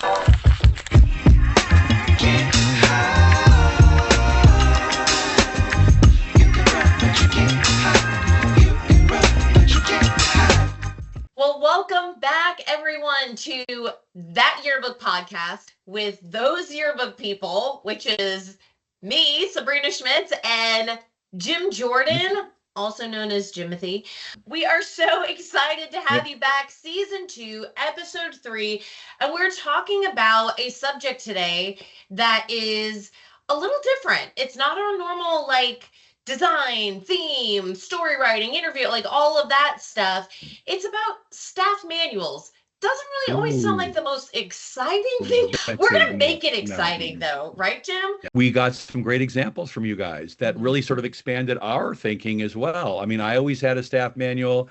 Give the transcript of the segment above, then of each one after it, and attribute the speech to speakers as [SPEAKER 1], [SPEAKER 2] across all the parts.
[SPEAKER 1] Well, welcome back, everyone, to That Yearbook Podcast with those yearbook people, which is me, Sabrina Schmitz, and Jim Jordan, also known as Jimothy. We are so excited to have you back, Season 2, Episode 3, and we're talking about a subject today that is a little different. It's not our normal, design, theme, story writing, interview, all of that stuff. It's about staff manuals. Doesn't really always sound like the most exciting thing. We're going to make it exciting, though. Right, Jim?
[SPEAKER 2] We got some great examples from you guys that really sort of expanded our thinking as well. I mean, I always had a staff manual.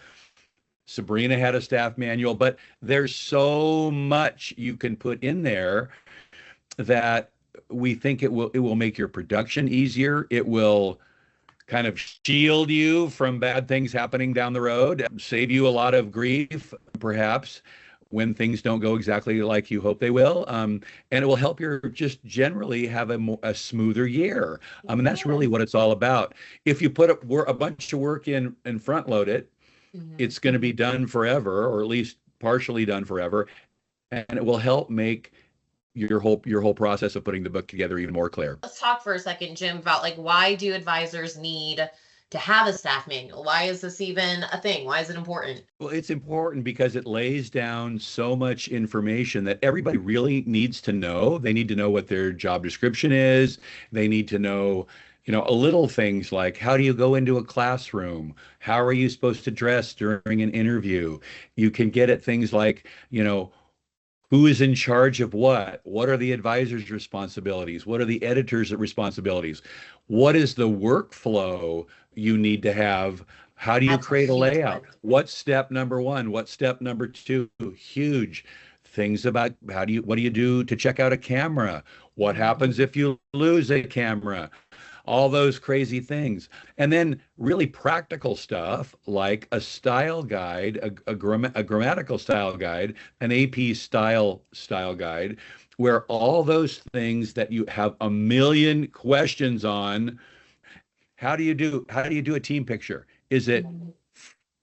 [SPEAKER 2] Sabrina had a staff manual, but there's so much you can put in there that we think it will make your production easier. It will kind of shield you from bad things happening down the road, save you a lot of grief, perhaps, when things don't go exactly like you hope they will. And it will help you just generally have a smoother year. And that's really what it's all about. If you put a bunch of work in and front load it, it's going to be done forever, or at least partially done forever. And it will help make your whole process of putting the book together even more clear.
[SPEAKER 1] Let's talk for a second, Jim, about why do advisors need to have a staff manual? Why is this even a thing? Why is it important?
[SPEAKER 2] Well, it's important because it lays down so much information that everybody really needs to know. They need to know what their job description is. They need to know, a little things like, how do you go into a classroom? How are you supposed to dress during an interview? You can get at things like, who is in charge of what? What are the advisor's responsibilities? What are the editor's responsibilities? What is the workflow you need to have? How do you create a layout? What's step number 1? What's step number 2? Huge things about what do you do to check out a camera? What happens if you lose a camera? All those crazy things. And then really practical stuff like a style guide, a grammatical style guide, an AP style guide, where all those things that you have a million questions on. How do you do a team picture? Is it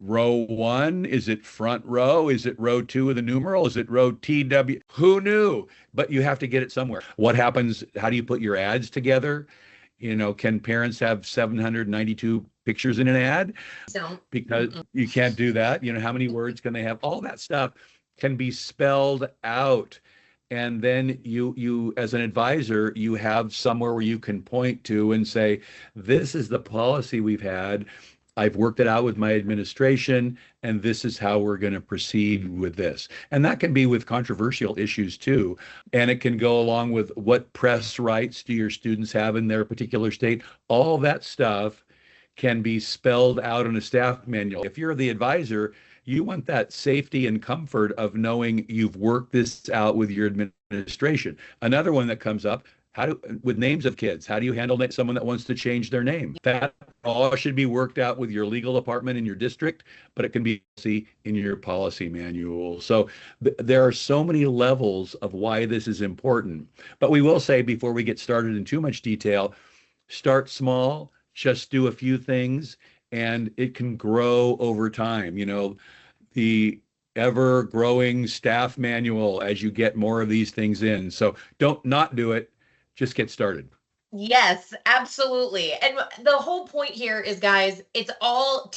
[SPEAKER 2] row 1? Is it front row? Is it row 2 with a numeral? Is it row TW? Who knew? But you have to get it somewhere. What happens? How do you put your ads together? Can parents have 792 pictures in an ad?
[SPEAKER 1] Don't.
[SPEAKER 2] Because you can't do that. How many words can they have? All that stuff can be spelled out. And then you as an advisor, you have somewhere where you can point to and say, this is the policy we've had. I've worked it out with my administration, and this is how we're going to proceed with this. And that can be with controversial issues too. And it can go along with what press rights do your students have in their particular state. All that stuff can be spelled out in a staff manual. If you're the advisor, you want that safety and comfort of knowing you've worked this out with your administration. Another one that comes up, with names of kids, how do you handle someone that wants to change their name? That all should be worked out with your legal department in your district, but it can be in your policy manual. So there are so many levels of why this is important. But we will say, before we get started in too much detail, start small, just do a few things, and it can grow over time. The ever-growing staff manual as you get more of these things in. So don't not do it. Just get started.
[SPEAKER 1] Yes, absolutely. And the whole point here is, guys, it's all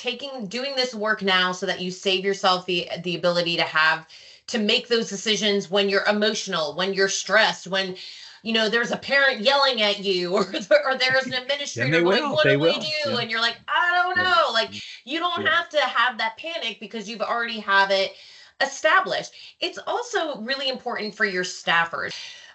[SPEAKER 1] doing this work now so that you save yourself the ability to make those decisions when you're emotional, when you're stressed, when there's a parent yelling at you, or there's an administrator going, what do we do? Yeah. And you're like, I don't know. You don't have to have that panic because you've already have it established. It's also really important for your staffers.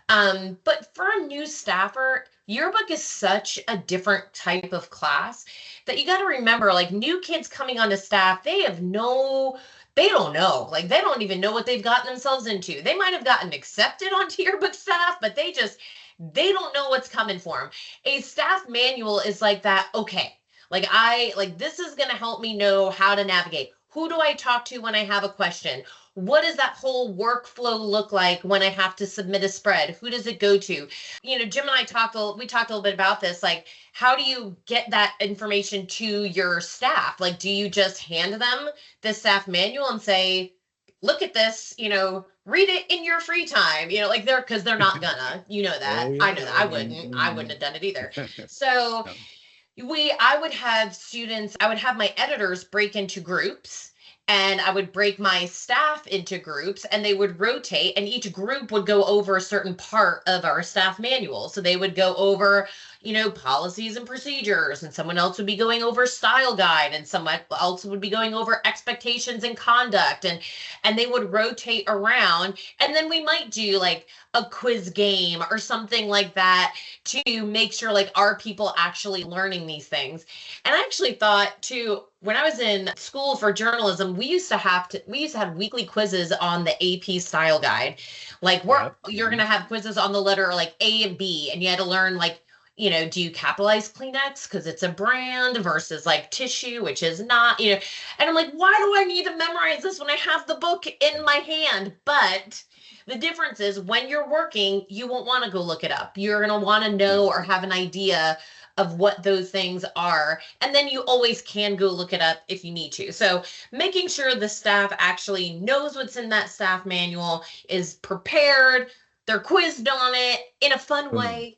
[SPEAKER 1] But for a new staffer, yearbook is such a different type of class that you got to remember, new kids coming onto staff, they don't know. They don't even know what they've gotten themselves into. They might have gotten accepted onto yearbook staff, but they don't know what's coming for them. A staff manual is like that. Okay. This is going to help me know how to navigate. Who do I talk to when I have a question? What does that whole workflow look like when I have to submit a spread? Who does it go to? Jim and I we talked a little bit about this. Like, how do you get that information to your staff? Like, do you just hand them the staff manual and say, look at this, read it in your free time, like because they're not gonna, that.
[SPEAKER 2] Oh,
[SPEAKER 1] I know
[SPEAKER 2] yeah.
[SPEAKER 1] that I wouldn't have done it either. So I would have my editors break into groups, and I would break my staff into groups, and they would rotate, and each group would go over a certain part of our staff manual. So they would go over, policies and procedures, and someone else would be going over style guide, and someone else would be going over expectations and conduct, and they would rotate around. And then we might do like a quiz game or something like that to make sure like are people actually learning these things. And I actually thought too, when I was in school for journalism, we used to have weekly quizzes on the AP style guide. Like you're going to have quizzes on the letter like A and B, and you had to learn like, do you capitalize Kleenex because it's a brand versus like tissue, which is not, and I'm like, why do I need to memorize this when I have the book in my hand? But the difference is when you're working, you won't want to go look it up. You're going to want to know or have an idea of what those things are. And then you always can go look it up if you need to. So making sure the staff actually knows what's in that staff manual, is prepared, they're quizzed on it in a fun way.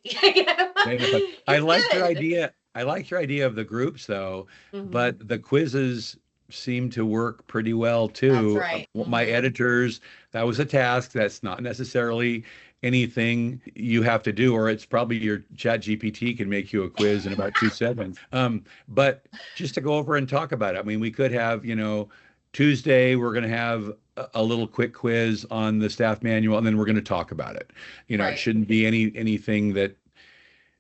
[SPEAKER 2] I like your idea. I like your idea of the groups though, but the quizzes seem to work pretty well too.
[SPEAKER 1] That's right.
[SPEAKER 2] My editors, that was a task. That's not necessarily anything you have to do, or it's probably your chat GPT can make you a quiz in about 2 seconds. But just to go over and talk about it. I mean, we could have, Tuesday, we're going to have a little quick quiz on the staff manual, and then we're going to talk about it. It shouldn't be anything that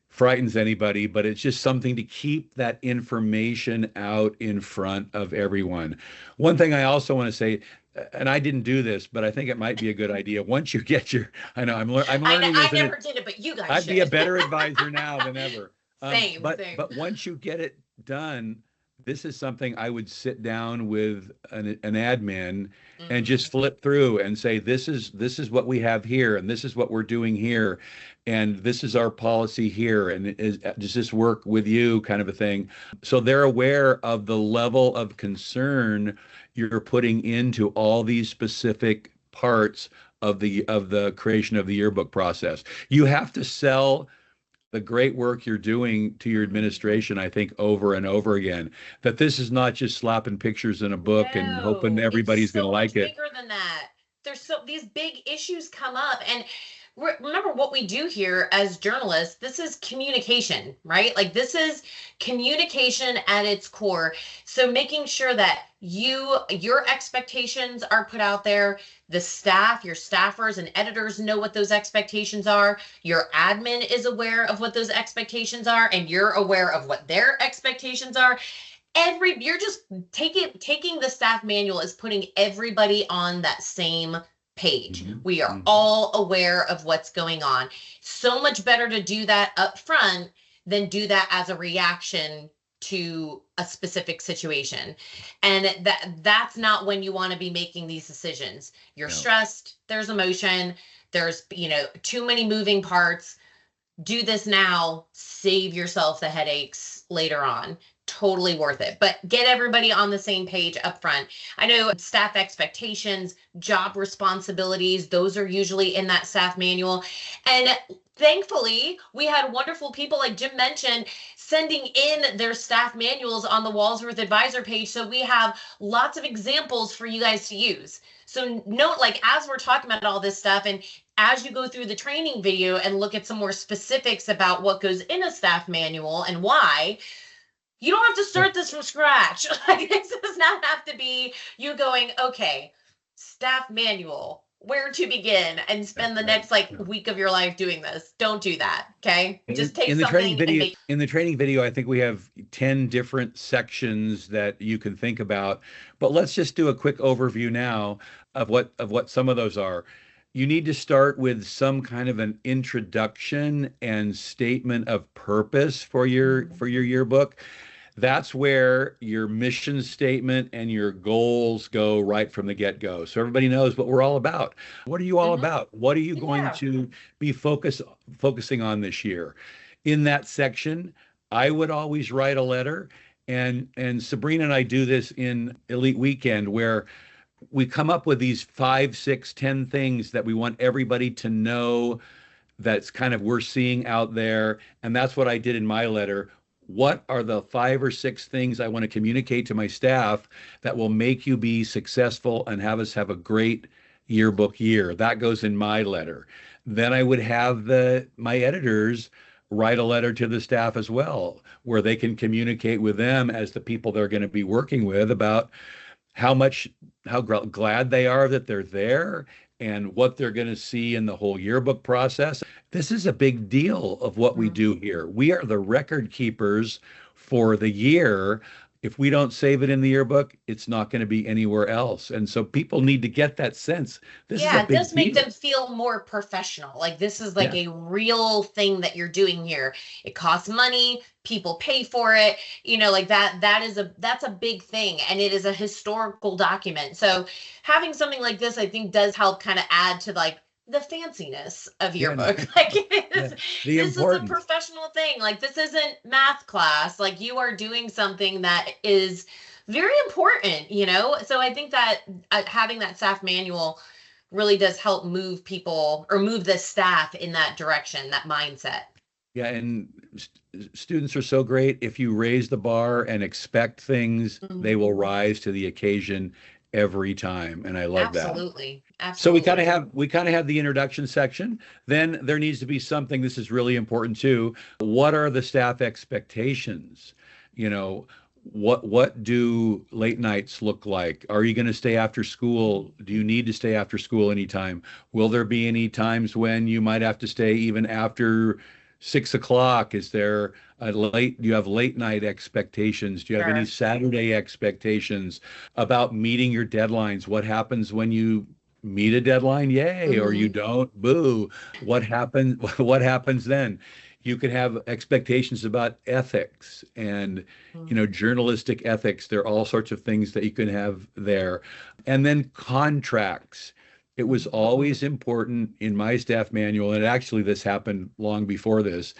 [SPEAKER 2] frightens anybody, but it's just something to keep that information out in front of everyone. One thing I also want to say, and I didn't do this, but I think it might be a good idea. Once you get I'm learning.
[SPEAKER 1] I never did it, but you guys
[SPEAKER 2] I'd
[SPEAKER 1] should.
[SPEAKER 2] be a better advisor now than ever.
[SPEAKER 1] Same.
[SPEAKER 2] But once you get it done, this is something I would sit down with an admin and just flip through and say, this is what we have here, and this is what we're doing here, and this is our policy here, and does this work with you, kind of a thing. So they're aware of the level of concern you're putting into all these specific parts of the creation of the yearbook process. You have to sell the great work you're doing to your administration, I think, over and over again, that this is not just slapping pictures in a book and hoping everybody's going to like it.
[SPEAKER 1] It's bigger than that. These big issues come up, and remember what we do here as journalists. This is communication, right? Like, this is communication at its core. So making sure that your expectations are put out there, the staff, your staffers and editors know what those expectations are, your admin is aware of what those expectations are, and you're aware of what their expectations are. You're just taking the staff manual is putting everybody on that same page. We are all aware of what's going on. So much better to do that up front than do that as a reaction to a specific situation. And that's not when you want to be making these decisions. You're stressed, there's emotion, there's too many moving parts. Do this now, save yourself the headaches later on. Totally worth it. But get everybody on the same page up front. I know staff expectations, job responsibilities, those are usually in that staff manual. And thankfully, we had wonderful people, like Jim mentioned, sending in their staff manuals on the Walsworth Advisor page. So we have lots of examples for you guys to use. So note, like, as we're talking about all this stuff, and as you go through the training video and look at some more specifics about what goes in a staff manual and why, you don't have to start this from scratch. Like, this does not have to be you going, okay, staff manual, where to begin, and spend the next week of your life doing this. Don't do that. Okay. Just take something.
[SPEAKER 2] In the training video, I think we have 10 different sections that you can think about, but let's just do a quick overview now of what some of those are. You need to start with some kind of an introduction and statement of purpose for your yearbook. That's where your mission statement and your goals go right from the get-go. So everybody knows what we're all about. What are you all
[SPEAKER 1] Mhm.
[SPEAKER 2] about? What are you going
[SPEAKER 1] Yeah.
[SPEAKER 2] to be focusing on this year? In that section, I would always write a letter. And Sabrina and I do this in Elite Weekend, where we come up with these 5, 6, 10 things that we want everybody to know, that's kind of we're seeing out there. And that's what I did in my letter. What are the 5 or 6 things I want to communicate to my staff that will make you be successful and have us have a great yearbook year? That goes in my letter. Then I would have my editors write a letter to the staff as well, where they can communicate with them as the people they're going to be working with about how glad they are that they're there and what they're going to see in the whole yearbook process. This is a big deal of what we do here. We are the record keepers for the year. If we don't save it in the yearbook, it's not going to be anywhere else. And so people need to get that sense. This is a
[SPEAKER 1] Yeah, it
[SPEAKER 2] big
[SPEAKER 1] does make
[SPEAKER 2] deal.
[SPEAKER 1] them feel more professional. Like this is like
[SPEAKER 2] Yeah.
[SPEAKER 1] a real thing that you're doing here. It costs money, people pay for it, like that's a big thing, and it is a historical document. So having something like this, I think, does help kind of add to like the fanciness of your
[SPEAKER 2] Yeah.
[SPEAKER 1] book. Like
[SPEAKER 2] Yeah. The
[SPEAKER 1] this is a
[SPEAKER 2] importance.
[SPEAKER 1] professional thing. Like this isn't math class. Like you are doing something that is very important. So I think that having that staff manual really does help move people or move the staff in that direction, that mindset.
[SPEAKER 2] Yeah, and students are so great. If you raise the bar and expect things, they will rise to the occasion every time. And I love that.
[SPEAKER 1] Absolutely.
[SPEAKER 2] So we
[SPEAKER 1] Absolutely.
[SPEAKER 2] kind of have the introduction section. Then there needs to be something, this is really important too. What are the staff expectations? You know, what do late nights look like? Are you going to stay after school? Do you need to stay after school anytime? Will there be any times when you might have to stay even after 6 o'clock? Is there do you have late night expectations? Do you have any
[SPEAKER 1] Sure.
[SPEAKER 2] Saturday expectations about meeting your deadlines? What happens when you meet a deadline? Yay, or you
[SPEAKER 1] Mhm.
[SPEAKER 2] don't? Boo. What happens? What happens then? You can have expectations about ethics and, journalistic ethics. There are all sorts of things that you can have there. And then contracts. It was always important in my staff manual, and actually this happened long before this.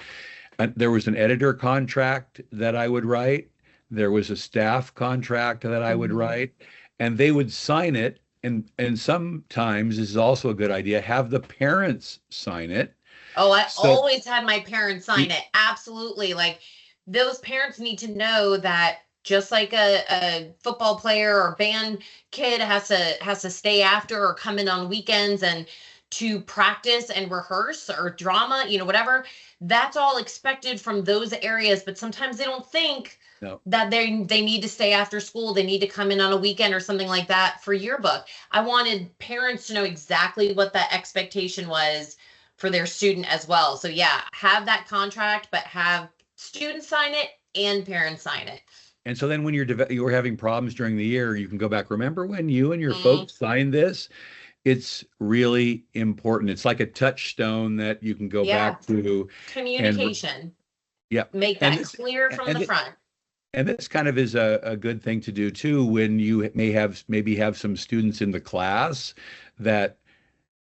[SPEAKER 2] There was an editor contract that I would write. There was a staff contract that I would
[SPEAKER 1] Mhm.
[SPEAKER 2] write, and they would sign it. And sometimes, this is also a good idea, have the parents sign it.
[SPEAKER 1] Oh, I
[SPEAKER 2] So
[SPEAKER 1] always had my parents sign it. Absolutely. Like those parents need to know that just like a football player or band kid has to stay after or come in on weekends and to practice and rehearse or drama, whatever. That's all expected from those areas, but sometimes they don't think
[SPEAKER 2] no,
[SPEAKER 1] that they need to stay after school. They need to come in on a weekend or something like that for yearbook. I wanted parents to know exactly what that expectation was for their student as well. So yeah, have that contract, but have students sign it and parents sign it.
[SPEAKER 2] and so then when you're having problems during the year, you can go back. Remember when you and your
[SPEAKER 1] Mm,
[SPEAKER 2] folks signed this? It's really important. It's like a touchstone that you can go
[SPEAKER 1] yeah,
[SPEAKER 2] back to. And
[SPEAKER 1] communication.
[SPEAKER 2] yeah,
[SPEAKER 1] Make
[SPEAKER 2] and
[SPEAKER 1] that
[SPEAKER 2] this
[SPEAKER 1] clear from
[SPEAKER 2] and
[SPEAKER 1] the front.
[SPEAKER 2] and this kind of is a good thing to do too, when you maybe have some students in the class that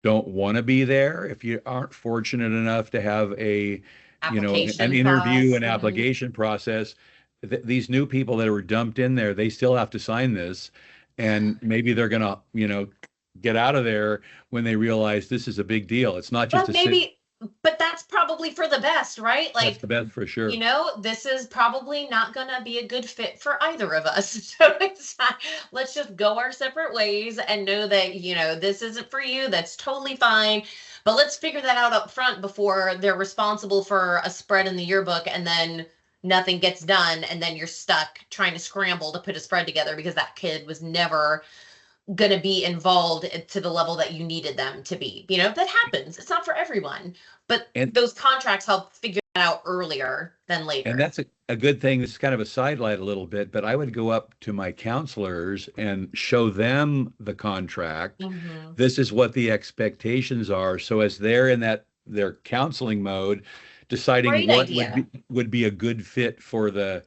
[SPEAKER 2] don't want to be there. If you aren't fortunate enough to have an
[SPEAKER 1] Application
[SPEAKER 2] interview,
[SPEAKER 1] class.
[SPEAKER 2] an application process, these new people that were dumped in there, they still have to sign this, and maybe they're gonna, get out of there when they realize this is a big deal. It's not just
[SPEAKER 1] But
[SPEAKER 2] a sit.
[SPEAKER 1] maybe, but that's probably for the best, right?
[SPEAKER 2] That's
[SPEAKER 1] Like,
[SPEAKER 2] the best for sure.
[SPEAKER 1] this is probably not going to be a good fit for either of us. So let's just go our separate ways and know that, this isn't for you. That's totally fine. But let's figure that out up front before they're responsible for a spread in the yearbook and then nothing gets done. And then you're stuck trying to scramble to put a spread together because that kid was never going to be involved to the level that you needed them to be. That happens. It's not for everyone, but
[SPEAKER 2] And
[SPEAKER 1] those contracts help figure that out earlier than
[SPEAKER 2] And
[SPEAKER 1] later.
[SPEAKER 2] that's a good thing. This is kind of a sidelight a little bit, but I would go up to my counselors and show them the contract.
[SPEAKER 1] Hmm.
[SPEAKER 2] This is what the expectations are. So as they're in their counseling mode, deciding
[SPEAKER 1] Great
[SPEAKER 2] what
[SPEAKER 1] idea.
[SPEAKER 2] would be a good fit for the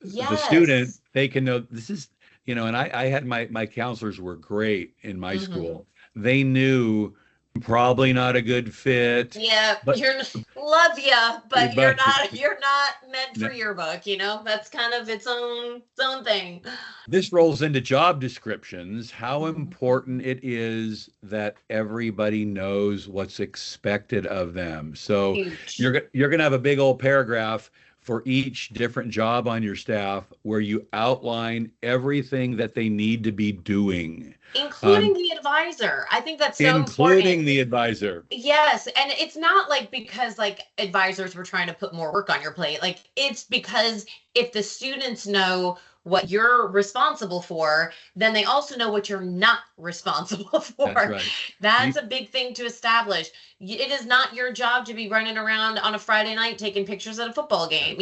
[SPEAKER 2] the student,
[SPEAKER 1] Yes.
[SPEAKER 2] they can know this is, and I had my counselors were great in my
[SPEAKER 1] Hmm.
[SPEAKER 2] school. They knew probably not a good fit,
[SPEAKER 1] Yeah,
[SPEAKER 2] but
[SPEAKER 1] you're love ya, but
[SPEAKER 2] but
[SPEAKER 1] you're not meant for yearbook, That's kind of its own thing.
[SPEAKER 2] this rolls into job descriptions, how
[SPEAKER 1] Mhm.
[SPEAKER 2] important it is that everybody knows what's expected of them. So
[SPEAKER 1] Huge.
[SPEAKER 2] you're going to have a big old paragraph for each different job on your staff where you outline everything that they need to be doing,
[SPEAKER 1] Including
[SPEAKER 2] um,
[SPEAKER 1] the advisor. I think that's so important.
[SPEAKER 2] including the advisor.
[SPEAKER 1] Yes, and it's not like because like advisors were trying to put more work on your plate. Like it's because if the students know what you're responsible for, then they also know what you're not responsible
[SPEAKER 2] That's
[SPEAKER 1] for.
[SPEAKER 2] right.
[SPEAKER 1] That's
[SPEAKER 2] You,
[SPEAKER 1] a big thing to establish. It is not your job to be running around on a Friday night taking pictures at a football game,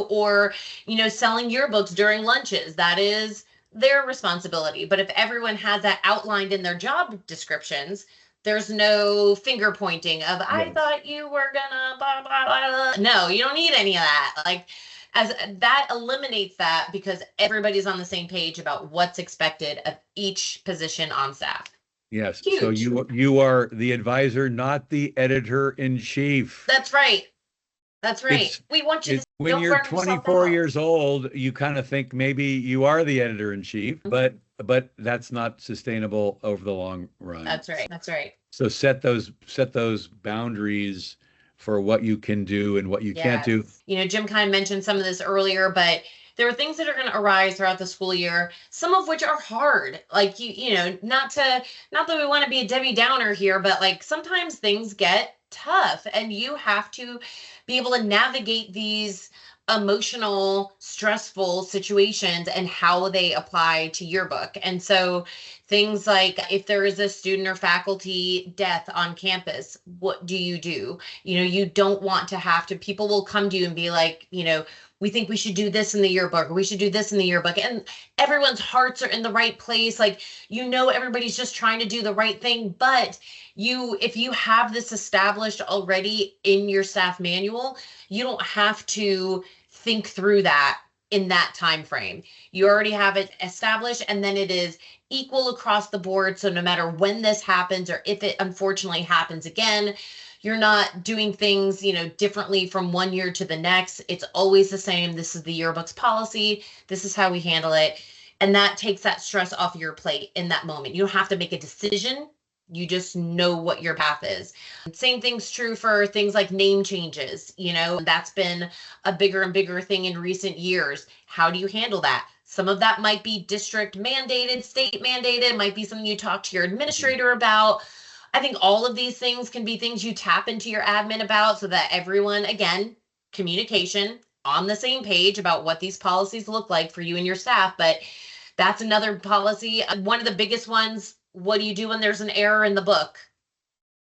[SPEAKER 1] or selling yearbooks during lunches. That is their responsibility. But if everyone has that outlined in their job descriptions, there's no finger pointing of I
[SPEAKER 2] yes.
[SPEAKER 1] thought you were gonna blah blah blah. No, you don't need any of that. Like as that eliminates that because everybody's on the same page about what's expected of each position on staff.
[SPEAKER 2] Yes. So
[SPEAKER 1] Huge.
[SPEAKER 2] you are the advisor, not the editor in chief.
[SPEAKER 1] That's right. That's right.
[SPEAKER 2] It's
[SPEAKER 1] We want you to
[SPEAKER 2] when
[SPEAKER 1] don't
[SPEAKER 2] you're
[SPEAKER 1] burn yourself
[SPEAKER 2] 24
[SPEAKER 1] out.
[SPEAKER 2] years old, you kind of think maybe you are the editor in chief,
[SPEAKER 1] Mhm.
[SPEAKER 2] but that's not sustainable over the long run.
[SPEAKER 1] That's right. That's right.
[SPEAKER 2] So set those boundaries for what you can do and what you can't do.
[SPEAKER 1] Yes. Jim kind of mentioned some of this earlier, but there are things that are going to arise throughout the school year, some of which are hard. Like not that we want to be a Debbie Downer here, but like sometimes things get tough and you have to be able to navigate these emotional, stressful situations and how they apply to yearbook. And so things like if there is a student or faculty death on campus, what do? You don't want to have to, people will come to you and be like, we think we should do this in the yearbook, or we should do this in the yearbook. And everyone's hearts are in the right place. Like, everybody's just trying to do the right thing. But if you have this established already in your staff manual, you don't have to think through that in that time frame. You already have it established, and then it is equal across the board. So no matter when this happens, or if it unfortunately happens again, you're not doing things, differently from one year to the next. It's always the same. This is the yearbook's policy. This is how we handle it. And that takes that stress off your plate in that moment. You don't have to make a decision. You just know what your path is. Same thing's true for things like name changes. That's been a bigger and bigger thing in recent years. How do you handle that? Some of that might be district mandated, state mandated, might be something you talk to your administrator about. I think all of these things can be things you tap into your admin about so that everyone, again, communication on the same page about what these policies look like for you and your staff. But that's another policy. One of the biggest ones, what do you do when there's an error in the book?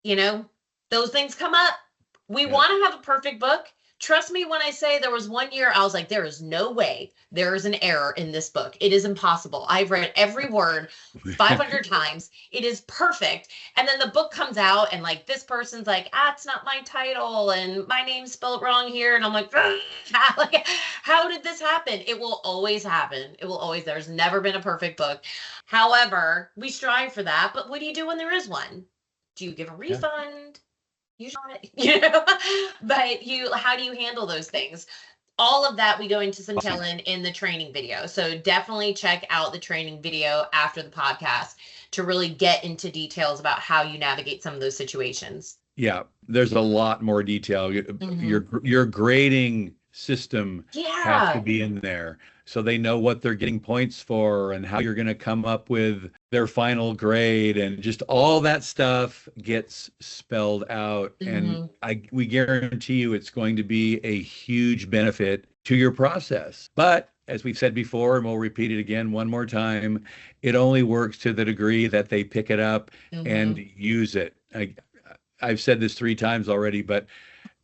[SPEAKER 1] Those things come up. We
[SPEAKER 2] Yeah.
[SPEAKER 1] want to have a perfect book. Trust me when I say there was one year I was like, there is no way there is an error in this book. It is impossible. I've read every word 500 times. It is perfect. And then the book comes out and like this person's like, it's not my title and my name's spelled wrong here. And I'm like, how did this happen? It will always happen. It will always, there's never been a perfect book. However, we strive for that. But what do you do when there is one? Do you give a
[SPEAKER 2] Yeah.
[SPEAKER 1] refund? Usually, but how do you handle those things? All of that we go into some detail in the training video. So definitely check out the training video after the podcast to really get into details about how you navigate some of those situations.
[SPEAKER 2] Yeah, there's a lot more detail. Your grading system has to be in there so they know what they're getting points for and how you're going to come up with their final grade, and just all that stuff gets spelled out. And we guarantee you it's going to be a huge benefit to your process. But as we've said before, and we'll repeat it again one more time, it only works to the degree that they pick it up and use it. I've said this 3 times already, but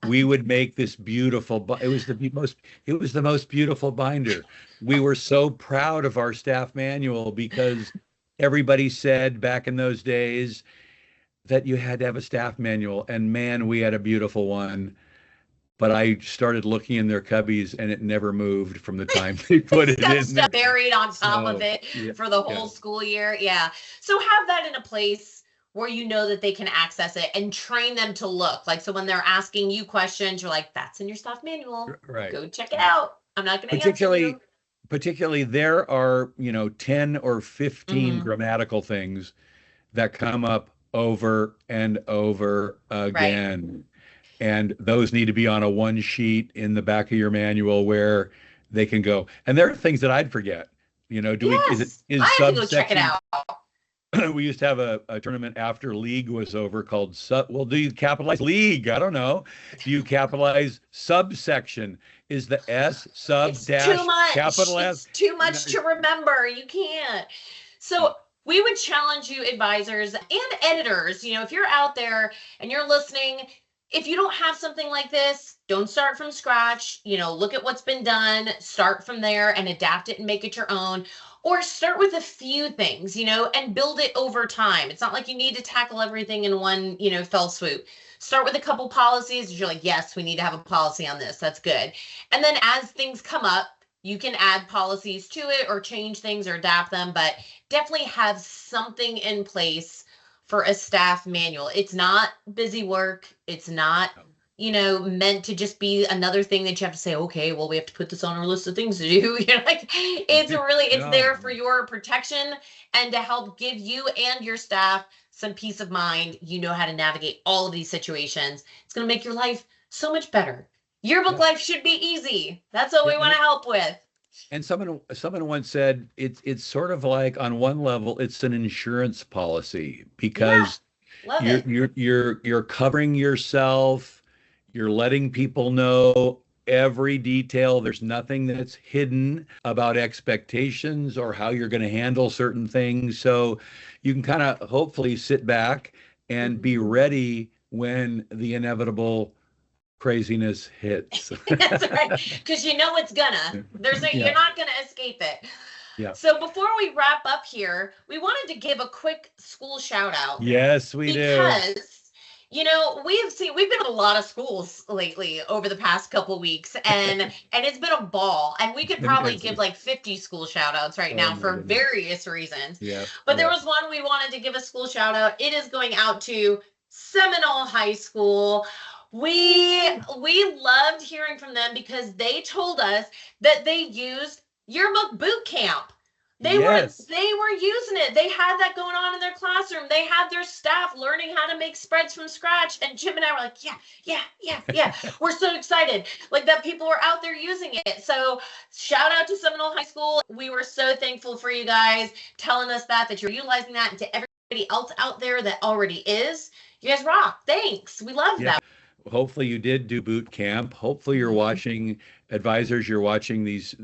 [SPEAKER 2] we would make this beautiful, it was the most beautiful binder. We were so proud of our staff manual because everybody said back in those days that you had to have a staff manual, and man, we had a beautiful one. but I started looking in their cubbies and it never moved from the time they put it
[SPEAKER 1] Got
[SPEAKER 2] in
[SPEAKER 1] stuff
[SPEAKER 2] there.
[SPEAKER 1] buried on top of it
[SPEAKER 2] Yeah,
[SPEAKER 1] for the
[SPEAKER 2] yeah.
[SPEAKER 1] whole school year. Yeah. So have that in a place where you know that they can access it and train them to look. Like, so when they're asking you questions, you're like, that's in your staff manual.
[SPEAKER 2] Right.
[SPEAKER 1] Go check it out. I'm not going to answer
[SPEAKER 2] Particularly,
[SPEAKER 1] you.
[SPEAKER 2] particularly there are, 10 or 15
[SPEAKER 1] Hmm.
[SPEAKER 2] grammatical things that come up over and over
[SPEAKER 1] Right.
[SPEAKER 2] again. And those need to be on a one sheet in the back of your manual where they can go. And there are things that I'd forget.
[SPEAKER 1] Yes.
[SPEAKER 2] Is
[SPEAKER 1] I have to go check it
[SPEAKER 2] subsection?
[SPEAKER 1] out.
[SPEAKER 2] We used to have a tournament after league was over called well, do you capitalize league? I don't know. Do you capitalize subsection? Is the S sub
[SPEAKER 1] It's too
[SPEAKER 2] dash
[SPEAKER 1] much.
[SPEAKER 2] capital
[SPEAKER 1] It's
[SPEAKER 2] S?
[SPEAKER 1] too much to remember. You can't. So we would challenge you, advisors and editors, if you're out there and you're listening, if you don't have something like this, don't start from scratch. Look at what's been done, start from there and adapt it and make it your own. Or start with a few things, and build it over time. It's not like you need to tackle everything in one, fell swoop. Start with a couple policies. You're like, yes, we need to have a policy on this. That's good. And then as things come up, you can add policies to it or change things or adapt them, but definitely have something in place for a staff manual. It's not busy work. It's not, meant to just be another thing that you have to say, okay, well, we have to put this on our list of things to do. It's
[SPEAKER 2] No.
[SPEAKER 1] there for your protection and to help give you and your staff some peace of mind. You know how to navigate all of these situations. It's going to make your life so much better. Yearbook
[SPEAKER 2] Yeah.
[SPEAKER 1] life should be easy. That's what we
[SPEAKER 2] Yeah,
[SPEAKER 1] want to help with.
[SPEAKER 2] and someone once said it's sort of like on one level it's an insurance policy
[SPEAKER 1] Yeah,
[SPEAKER 2] because
[SPEAKER 1] love
[SPEAKER 2] you're
[SPEAKER 1] it.
[SPEAKER 2] you're you're covering yourself, you're letting people know every detail. There's nothing that's hidden about expectations or how you're going to handle certain things. So you can kind of hopefully sit back and be
[SPEAKER 1] Mhm.
[SPEAKER 2] ready when the inevitable craziness hits.
[SPEAKER 1] That's right. Because it's gonna. You're
[SPEAKER 2] Yeah.
[SPEAKER 1] not gonna escape it.
[SPEAKER 2] Yeah.
[SPEAKER 1] So before we wrap up here, we wanted to give a quick school shout out
[SPEAKER 2] Yes, we do.
[SPEAKER 1] because we've been to a lot of schools lately over the past couple weeks, and it's been a ball, and we could probably
[SPEAKER 2] It's,
[SPEAKER 1] give like 50 school shout outs right
[SPEAKER 2] oh
[SPEAKER 1] now
[SPEAKER 2] my
[SPEAKER 1] for
[SPEAKER 2] goodness.
[SPEAKER 1] various reasons.
[SPEAKER 2] Yeah.
[SPEAKER 1] But there
[SPEAKER 2] Yeah.
[SPEAKER 1] was one we wanted to give a school shout out. It is going out to Seminole High School. We loved hearing from them because they told us that they used Yearbook Boot Camp. They were
[SPEAKER 2] Yes.
[SPEAKER 1] they were using it. They had that going on in their classroom. They had their staff learning how to make spreads from scratch. And Jim and I were like, yeah, yeah, yeah, yeah. We're so excited. Like that people were out there using it. So shout out to Seminole High School. We were so thankful for you guys telling us that you're utilizing that, and to everybody else out there that already is. You guys rock. Thanks. We love
[SPEAKER 2] Yeah.
[SPEAKER 1] that.
[SPEAKER 2] Hopefully you did do boot camp. Hopefully you're
[SPEAKER 1] Mhm.
[SPEAKER 2] watching advisors, you're watching these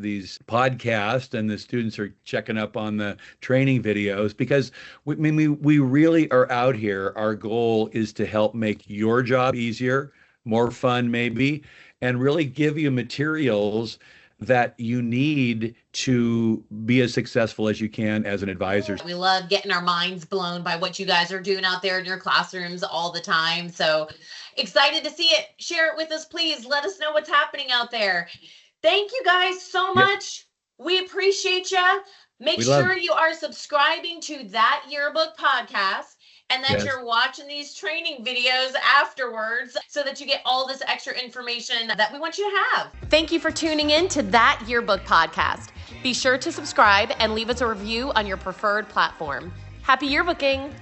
[SPEAKER 2] podcasts and the students are checking up on the training videos because we really are out here. Our goal is to help make your job easier, more fun maybe, and really give you materials that you need to be as successful as you can as an advisor.
[SPEAKER 1] We love getting our minds blown by what you guys are doing out there in your classrooms all the time. So excited to see it. Share it with us, please. Let us know what's happening out there. Thank you guys so
[SPEAKER 2] Yep.
[SPEAKER 1] much. We appreciate you. Make
[SPEAKER 2] We love.
[SPEAKER 1] sure you are subscribing to That Yearbook Podcast and that
[SPEAKER 2] Yes.
[SPEAKER 1] you're watching these training videos afterwards so that you get all this extra information that we want you to have. Thank you for tuning in to That Yearbook Podcast. Be sure to subscribe and leave us a review on your preferred platform. Happy yearbooking!